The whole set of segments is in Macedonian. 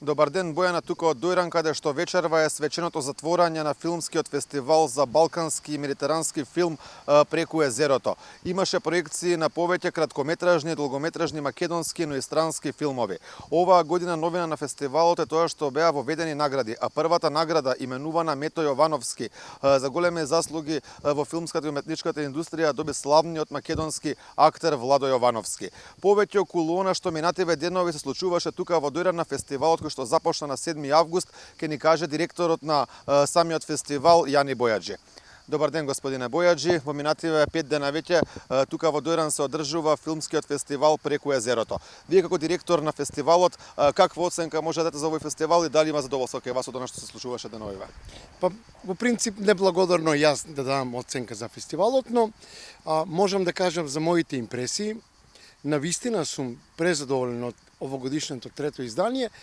Добар ден, Бојана тука од Дојран, каде што вечерва е свеченото затворање на филмскиот фестивал за балкански и медитерански филм преку езерото. Имаше проекции на повеќе краткометражни и долгометражни македонски, но и странски филмови. Оваа година новина на фестивалот е тоа што беа воведени награди, а првата награда, именувана Мето Јовановски, за големи заслуги во филмската и уметничката индустрија, доби славниот македонски актер Владо Јовановски. Повеќе околу она што минативе денови се случуваше тука во Дојран на фестивалот, што започна на 7 август, ке ни каже директорот на самиот фестивал Јани Бојаджи. Добар ден, господине Бојаджи. Во минативе 5 дена веќе тука во Дојран се одржува филмскиот фестивал преку езерото. Вие како директор на фестивалот, каква оценка може да дадете за овој фестивал и дали има задоволство кај вас од она што се случуваше деновиве? Па, во принцип, неблагодарно јас да дадам оценка за фестивалот, но можам да кажам за моите импресии. Навистина сум презадоволен од овогодишното трето издание,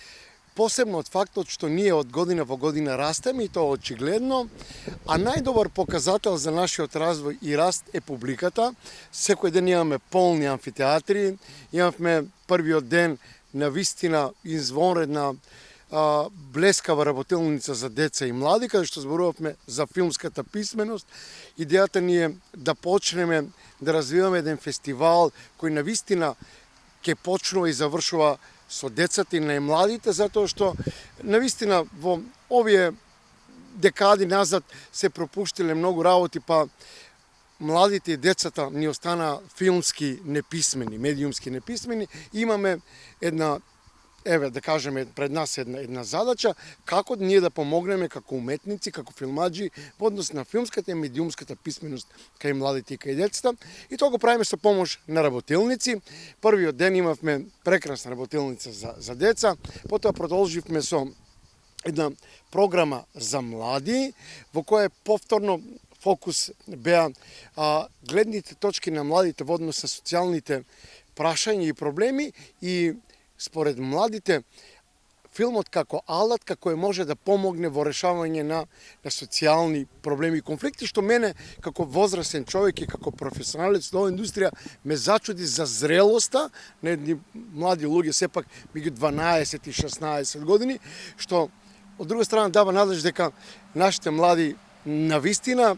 посебно од фактот што ние од година во година растеме и тоа очигледно, а најдобар показател за нашиот развој и раст е публиката. Секој ден имаме полни амфитеатри, имавме првиот ден навистина извонредна блескава работилница за деца и млади, каде што зборувавме за филмската писменост. Идејата ни е да почнеме да развиваме еден фестивал кој навистина ќе почнува и завршува со децата и најмладите, затоа што навистина во овие декади назад се пропуштиле многу работи, па младите и децата ни остана филмски неписмени, медиумски неписмени. Имаме една, да кажеме, пред нас една задача како ние да помогнеме како уметници, како филмаджи во однос на филмската и медиумската писменост кај младите и кај децата. И тоа го правиме со помош на работилници. Првиот ден имавме прекрасна работилница за деца, потоа продолживме со една програма за млади, во која повторно фокус беа гледните точки на младите во однос на социјалните прашања и проблеми и според младите, филмот како алат, како може да помогне во решавање на социјални проблеми и конфликти, што мене како возрастен човек и како професионалец во оваа индустрија ме зачуди за зрелоста на едни млади луѓе, сепак меѓу 12 и 16 години, што од друга страна дава надеж дека нашите млади навистина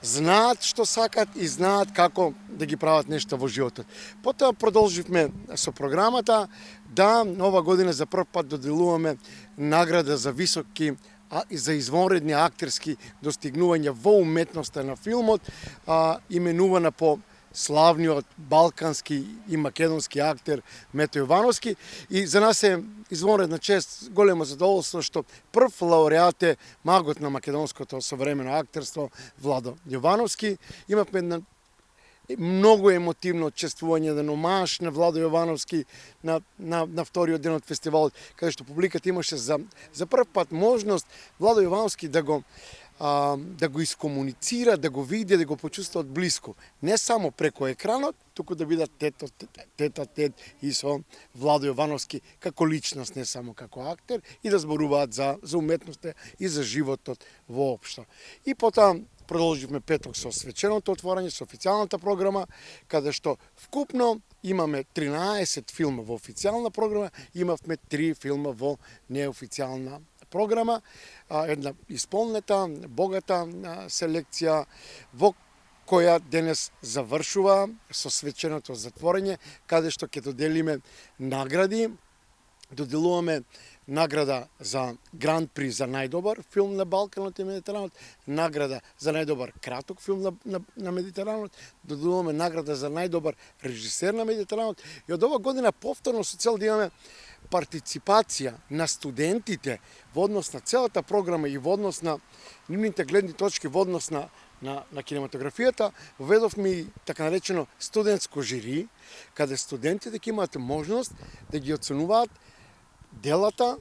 знаат што сакат и знаат како да ги прават нешта во животот. Потоа продолживме со програмата, да ова година за прв пат доделуваме награда за високи и за извонредни актерски достигнувања во уметноста на филмот, именувана по славниот балкански и македонски актер Мето Јовановски. И за нас е извонредна чест, големо задоволство што прв лауреат е магот на македонското современо актерство Владо Јовановски. Имавме една многу емотивно чествување на омаж на Владо Јовановски на вториот ден од фестивалот, каде што публиката имаше за прв пат можност Владо Јовановски да го искомуницира, да го види, да го почувствува од блиску. Не само преку екранот, туку да бидат тет и со Владо Јовановски како личност, не само како актер, и да зборуваат за уметноста и за животот воопшто. И потоа продолживме петок со свеченото отворање, со официјалната програма, каде што вкупно имаме 13 филма во официјална програма, имавме 3 филма во неофицијална програма, една исполнета, богата селекција во која денес завршува со свеченото затворање, каде што ќе доделиме награди. Доделуваме награда за Гранд При за најдобар филм на Балканот и Медитеранот, награда за најдобар краток филм на Медитеранот, доделуваме награда за најдобар режисер на Медитеранот и од ова година повторно со цел да имаме партиципација на студентите во однос на целата програма и во однос на нивните гледни точки во однос на кинематографијата, введовме и така наречено студентско жири, каде студентите ќе имаат можност да ги оценуваат делата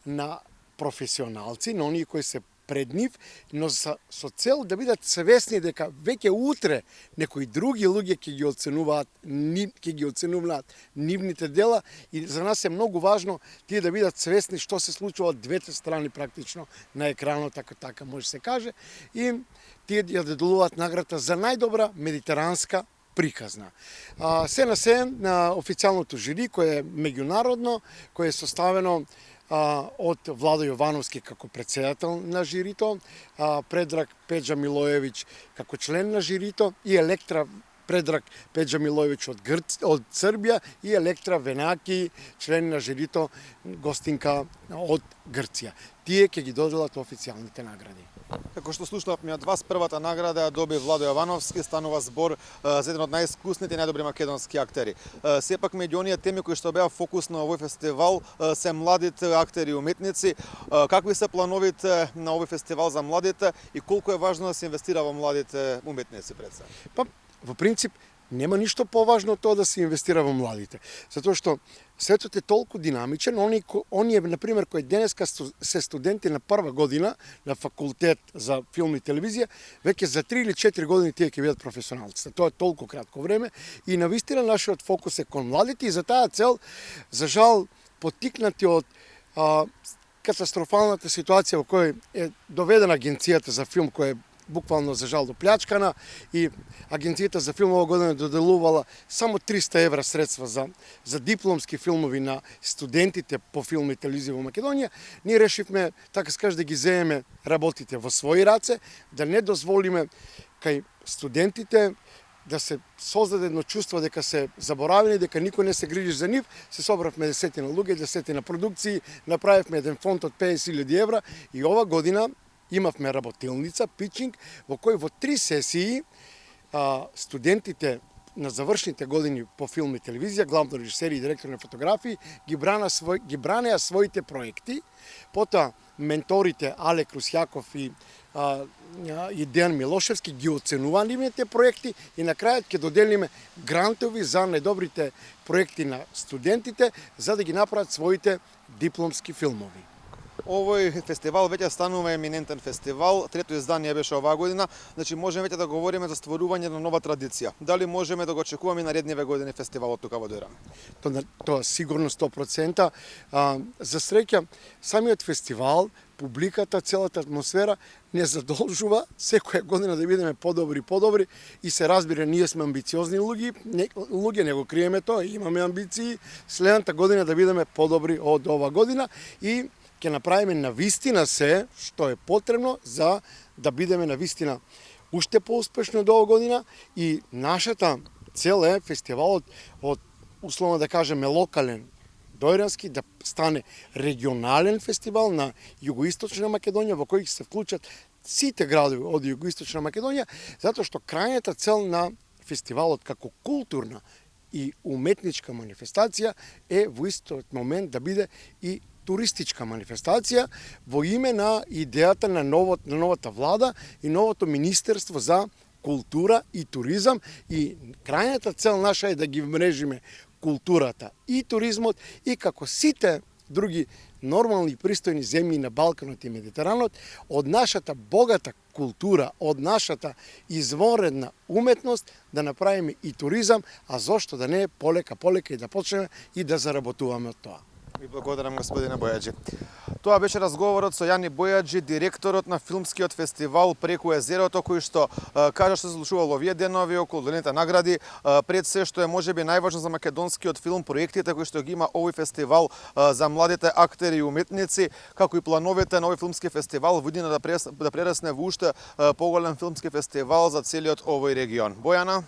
на професионалци, на оние кои се пред нив, но со цел да бидат свесни дека веќе утре некои други луѓе ќе ги оценуваат нивните дела, и за нас е многу важно тие да бидат свесни што се случува од двете страни практично на екранот, така може се каже, и тие ја доделуваат наградата за најдобра медитеранска приказна. Се на официјалното жири, кое е меѓународно, кое е составено од Владо Јовановски како председател на жирито, Предраг Педжа Милоевиќ како член на жирито и Електра Предраг Педжа Милоевиќ од Србија и Електра Венаки, член на жирито, гостинка од Грција. Тие ќе ги доделат официјалните награди. Како што слушнавме од вас, првата награда ја доби Владо Јовановски, станува збор за еден од најискусните и најдобри македонски актери. Сепак меѓу оние теми кои што беа фокус на овој фестивал се младите актери и уметници. Какви се плановите на овој фестивал за младите и колку е важно да се инвестира во младите уметници пред се? Па, во принцип, нема ништо поважно тоа да се инвестира во младите. Затоа што светот е толку динамичен, оние, например, кои денеска се студенти на прва година на факултет за филм и телевизија, веќе за 3 или 4 години тие ќе бидат професионалци. Тоа е толку кратко време и навистина нашиот фокус е кон младите и за таа цел, за жал, поттикнати од катастрофалната ситуација во која е доведена агенцијата за филм, која е буквално за жал до плячкана и агенцијата за филм оваа година доделувала само 300 евра средства за дипломски филмови на студентите по филм и телевизија во Македонија, ние решивме, така скаже, да ги земеме работите во своји раце, да не дозволиме кај студентите да се создаде едно чувство дека се заборавени, дека никој не се грижи за нив. Се собравме десетина луѓе, десетина продукции, направивме еден фонд од 50.000 евра и ова година имавме работилница, питчинг, во кој во 3 сесии студентите на завршните години по филм и телевизија, главно режисери и директори на фотографии, ги бранеа своите проекти, потоа менторите Але Крусјаков и Дејан Милошевски ги оценуваа нивните проекти и на крајот ќе доделиме грантови за најдобрите проекти на студентите за да ги направат своите дипломски филмови. Овој фестивал веќе станува еминентен фестивал, трето издание беше оваа година, значи можеме веќе да говориме за стварување на нова традиција. Дали можеме да го очекуваме наредниве години фестивалот тука во Дојран? Тоа сигурно 100%. За среќа, самиот фестивал, публиката, целата атмосфера не задолжува секоја година да бидеме подобри и се разбира, ние сме амбициозни луѓе, не го криеме тоа, имаме амбиции, следната година да бидеме подобри од ова година и ќе направиме навистина се што е потребно за да бидеме навистина уште поуспешни од ова година и нашата цел е фестивалот од условно да кажеме локален дојрански да стане регионален фестивал на југоисточна Македонија во кој ќе се вклучат сите градови од југоисточна Македонија, затоа што крајната цел на фестивалот како културна и уметничка манифестација е во истиот момент да биде и туристичка манифестација во име на идејата на новата влада и новото министерство за култура и туризам и крајната цел наша е да ги вмрежиме културата и туризмот и како сите други нормални и пристојни земји на Балканот и Медитеранот од нашата богата култура, од нашата изворедна уметност да направиме и туризам, а зошто да не полека и да почнеме и да заработуваме од тоа. Ви благодарам, господине Бојаджи. Тоа беше разговорот со Јани Бојаджи, директорот на филмскиот фестивал Преку езерото, кој што кажа што се случувало овие денови околу доделените награди, пред се што е можеби најважно за македонскиот филм, проектите кои што ги има овој фестивал за младите актери и уметници, како и плановите на овој филмски фестивал во иднина да прерасне во уште поголем филмски фестивал за целиот овој регион. Бојана?